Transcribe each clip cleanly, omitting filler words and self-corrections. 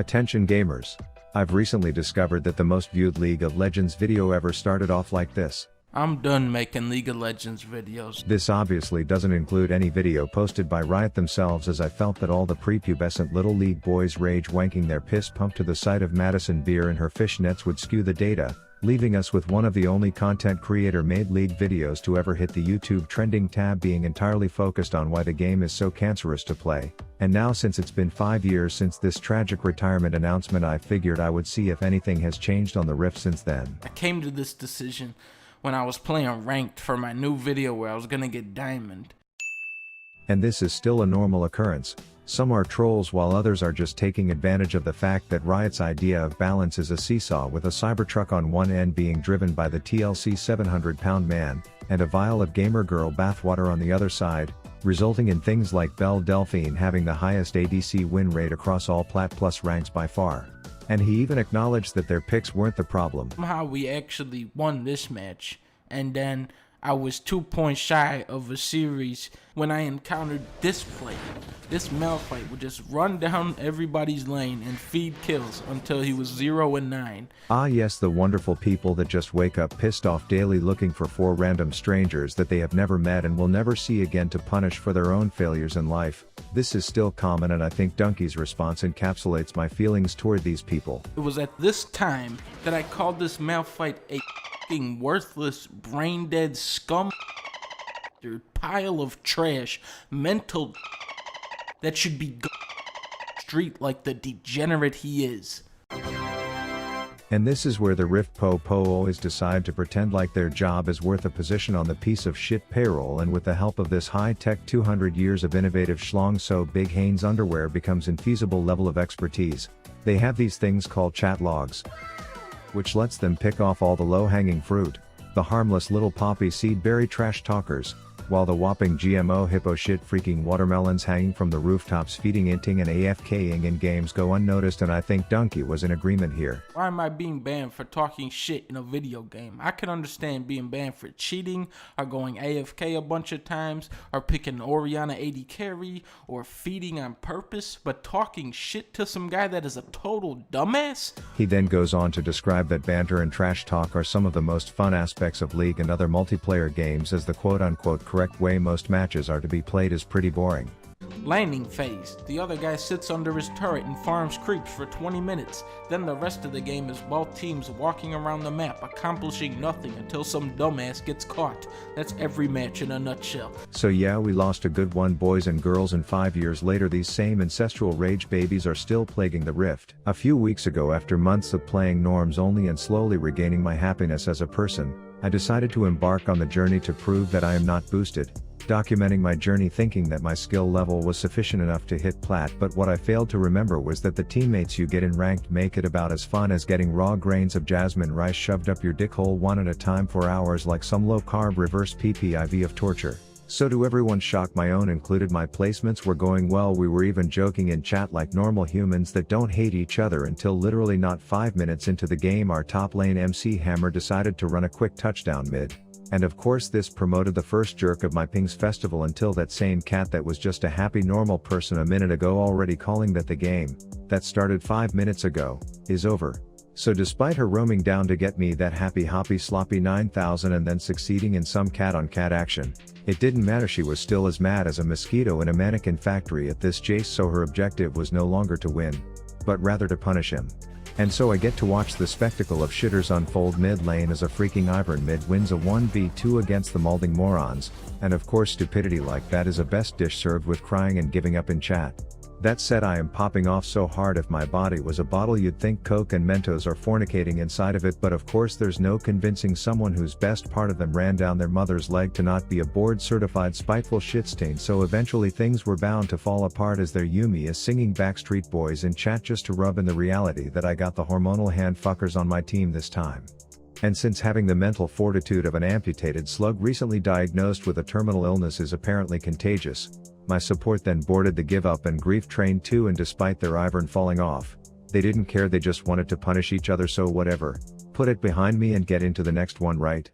Attention gamers. I've recently discovered that the most viewed League of Legends video ever started off like this. I'm done making League of Legends videos. This obviously doesn't include any video posted by Riot themselves, as I felt that all the prepubescent little league boys rage wanking their piss pump to the sight of Madison Beer and her fishnets would skew the data, leaving us with one of the only content creator made league videos to ever hit the YouTube trending tab, being entirely focused on why the game is so cancerous to play. And now, since it's been 5 years since this tragic retirement announcement, I figured I would see if anything has changed on the Rift since then. I came to this decision when I was playing ranked for my new video where I was gonna get diamond. And this is still a normal occurrence. Some are trolls while others are just taking advantage of the fact that Riot's idea of balance is a seesaw, with a Cybertruck on one end being driven by the TLC 700-pound man, and a vial of gamer girl bathwater on the other side, resulting in things like Belle Delphine having the highest ADC win rate across all Plat Plus ranks by far. And he even acknowledged that their picks weren't the problem. Somehow we actually won this match, and then I was 2 points shy of a series when I encountered this player. This Malphite would just run down everybody's lane and feed kills until he was 0-9. Ah yes, the wonderful people that just wake up pissed off daily looking for 4 random strangers that they have never met and will never see again to punish for their own failures in life. This is still common, and I think Dunkey's response encapsulates my feelings toward these people. It was at this time that I called this Malphite a worthless, brain-dead scum pile of trash, mental that should be street like the degenerate he is. And this is where the Rift po always decide to pretend like their job is worth a position on the piece of shit payroll, and with the help of this high-tech 200 years of innovative schlong so big Hanes underwear becomes infeasible level of expertise, they have these things called chat logs, which lets them pick off all the low-hanging fruit, the harmless little poppy seed berry trash talkers, while the whopping GMO hippo shit freaking watermelons hanging from the rooftops feeding inting and AFKing in games go unnoticed. And I think Dunkey was in agreement here. Why am I being banned for talking shit in a video game? I can understand being banned for cheating, or going AFK a bunch of times, or picking Orianna AD carry, or feeding on purpose, but talking shit to some guy that is a total dumbass? He then goes on to describe that banter and trash talk are some of the most fun aspects of League and other multiplayer games, as the quote-unquote correct way most matches are to be played is pretty boring. Landing phase. The other guy sits under his turret and farms creeps for 20 minutes. Then the rest of the game is both teams walking around the map, accomplishing nothing until some dumbass gets caught. That's every match in a nutshell. So yeah, we lost a good one, boys and girls, and 5 years later these same ancestral rage babies are still plaguing the Rift. A few weeks ago, after months of playing norms only and slowly regaining my happiness as a person, I decided to embark on the journey to prove that I am not boosted, documenting my journey thinking that my skill level was sufficient enough to hit plat. But what I failed to remember was that the teammates you get in ranked make it about as fun as getting raw grains of jasmine rice shoved up your dick hole one at a time for hours, like some low-carb reverse PPIV of torture. So to everyone's shock, my own included, my placements were going well. We were even joking in chat like normal humans that don't hate each other, until literally not 5 minutes into the game our top lane MC Hammer decided to run a quick touchdown mid. And of course this promoted the first jerk of my pings festival, until that same cat that was just a happy normal person a minute ago already calling that the game, that started 5 minutes ago, is over. So despite her roaming down to get me that happy hoppy sloppy 9000 and then succeeding in some cat-on-cat action, it didn't matter. She was still as mad as a mosquito in a mannequin factory at this Jace, so her objective was no longer to win, but rather to punish him. And so I get to watch the spectacle of shitters unfold mid lane as a freaking Ivern mid wins a 1v2 against the molding morons, and of course stupidity like that is a best dish served with crying and giving up in chat. That said, I am popping off so hard if my body was a bottle you'd think Coke and Mentos are fornicating inside of it, but of course there's no convincing someone whose best part of them ran down their mother's leg to not be a board certified spiteful shit stain. So eventually things were bound to fall apart, as their Yumi is singing Backstreet Boys in chat just to rub in the reality that I got the hormonal hand fuckers on my team this time. And since having the mental fortitude of an amputated slug recently diagnosed with a terminal illness is apparently contagious, my support then boarded the give up and grief train too, and despite their Ivern falling off, they didn't care. They just wanted to punish each other, so whatever, put it behind me and get into the next one, right?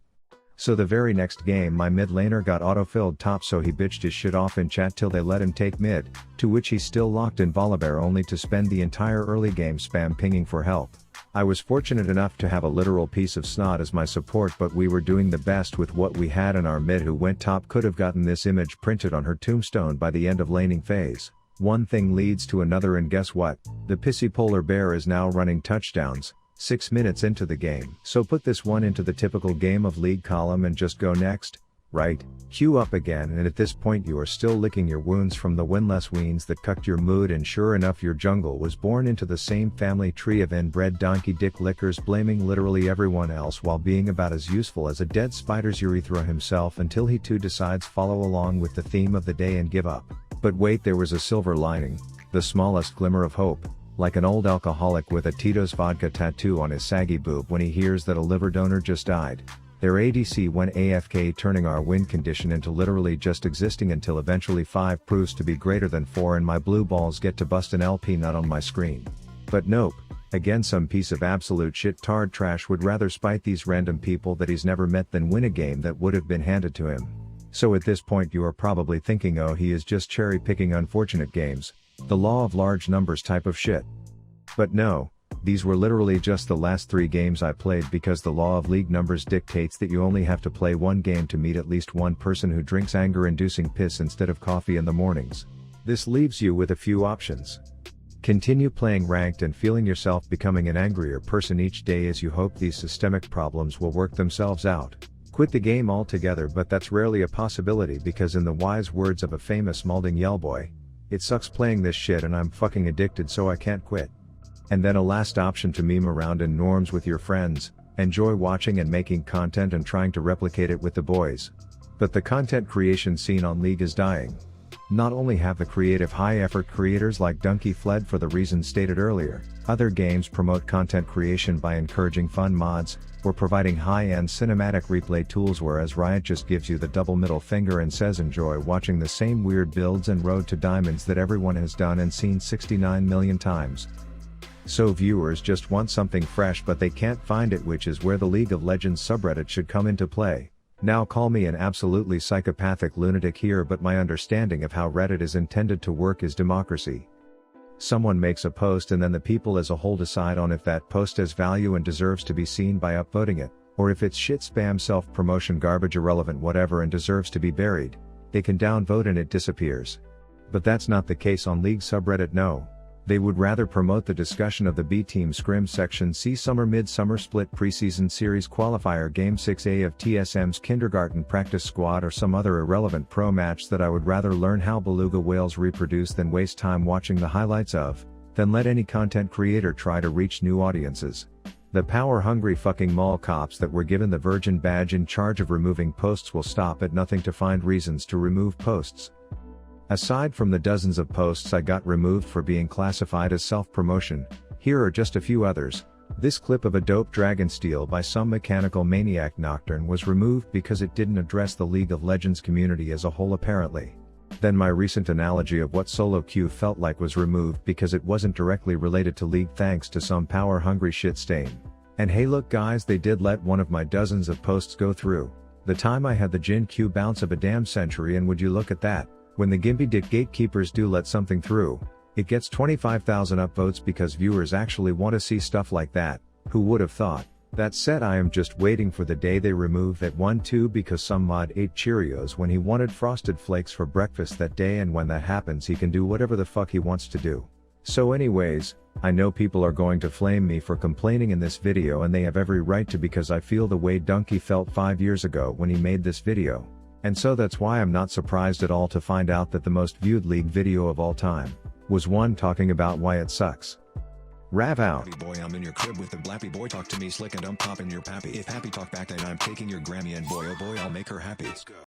So the very next game my mid laner got auto-filled top, so he bitched his shit off in chat till they let him take mid, to which he still locked in Volibear only to spend the entire early game spam pinging for help. I was fortunate enough to have a literal piece of snot as my support, but we were doing the best with what we had, and our mid who went top could have gotten this image printed on her tombstone by the end of laning phase. One thing leads to another, and guess what? The pissy polar bear is now running touchdowns, 6 minutes into the game. So put this one into the typical game of league column and just go next, right? Queue up again, and at this point you are still licking your wounds from the winless weens that cucked your mood, and sure enough your jungle was born into the same family tree of inbred donkey dick lickers, blaming literally everyone else while being about as useful as a dead spider's urethra himself, until he too decides follow along with the theme of the day and give up. But wait, there was a silver lining, the smallest glimmer of hope. Like an old alcoholic with a Tito's vodka tattoo on his saggy boob when he hears that a liver donor just died. Their ADC went AFK, turning our win condition into literally just existing until eventually 5 proves to be greater than 4 and my blue balls get to bust an LP nut on my screen. But nope. Again, some piece of absolute shit tard trash would rather spite these random people that he's never met than win a game that would have been handed to him. So at this point you are probably thinking, oh, he is just cherry picking unfortunate games. The law of large numbers type of shit. But no, these were literally just the last 3 games I played, because the law of league numbers dictates that you only have to play 1 game to meet at least one person who drinks anger-inducing piss instead of coffee in the mornings. This leaves you with a few options. Continue playing ranked and feeling yourself becoming an angrier person each day as you hope these systemic problems will work themselves out. Quit the game altogether, but that's rarely a possibility, because in the wise words of a famous Malding Yellboy, it sucks playing this shit and I'm fucking addicted, so I can't quit. And then a last option to meme around in norms with your friends, enjoy watching and making content and trying to replicate it with the boys. But the content creation scene on League is dying. Not only have the creative high-effort creators like Dunkey fled for the reasons stated earlier, other games promote content creation by encouraging fun mods, or providing high-end cinematic replay tools, whereas Riot just gives you the double middle finger and says enjoy watching the same weird builds and road to diamonds that everyone has done and seen 69 million times. So viewers just want something fresh, but they can't find it, which is where the League of Legends subreddit should come into play. Now call me an absolutely psychopathic lunatic here, but my understanding of how Reddit is intended to work is democracy. Someone makes a post and then the people as a whole decide on if that post has value and deserves to be seen by upvoting it, or if it's shit, spam, self-promotion, garbage, irrelevant, whatever, and deserves to be buried. They can downvote and it disappears. But that's not the case on League subreddit, no. They would rather promote the discussion of the B-Team Scrim section, see Summer Mid-Summer Split Preseason Series Qualifier Game 6A of TSM's Kindergarten Practice Squad, or some other irrelevant pro match that I would rather learn how beluga whales reproduce than waste time watching the highlights of. Then let any content creator try to reach new audiences. The power-hungry fucking mall cops that were given the Virgin badge in charge of removing posts will stop at nothing to find reasons to remove posts. Aside from the dozens of posts I got removed for being classified as self-promotion, here are just a few others. This clip of a dope dragon steal by some mechanical maniac Nocturne was removed because it didn't address the League of Legends community as a whole, apparently. Then my recent analogy of what solo queue felt like was removed because it wasn't directly related to League, thanks to some power-hungry shit stain. And hey look guys, they did let one of my dozens of posts go through. The time I had the Jin Q bounce of a damn century, and would you look at that. When the Gimpy Dick gatekeepers do let something through, it gets 25,000 upvotes because viewers actually want to see stuff like that. Who would have thought? That said, I am just waiting for the day they remove that one too, because some mod ate Cheerios when he wanted Frosted Flakes for breakfast that day, and when that happens he can do whatever the fuck he wants to do. So anyways, I know people are going to flame me for complaining in this video, and they have every right to, because I feel the way Dunkey felt 5 years ago when he made this video. And so that's why I'm not surprised at all to find out that the most viewed League video of all time was one talking about why it sucks. Rav out. Happy boy, I'm in your crib with the blappy boy. Talk to me slick and I'm popping your pappy. If happy talk back, then I'm taking your Grammy, and boy oh boy, I'll make her happy.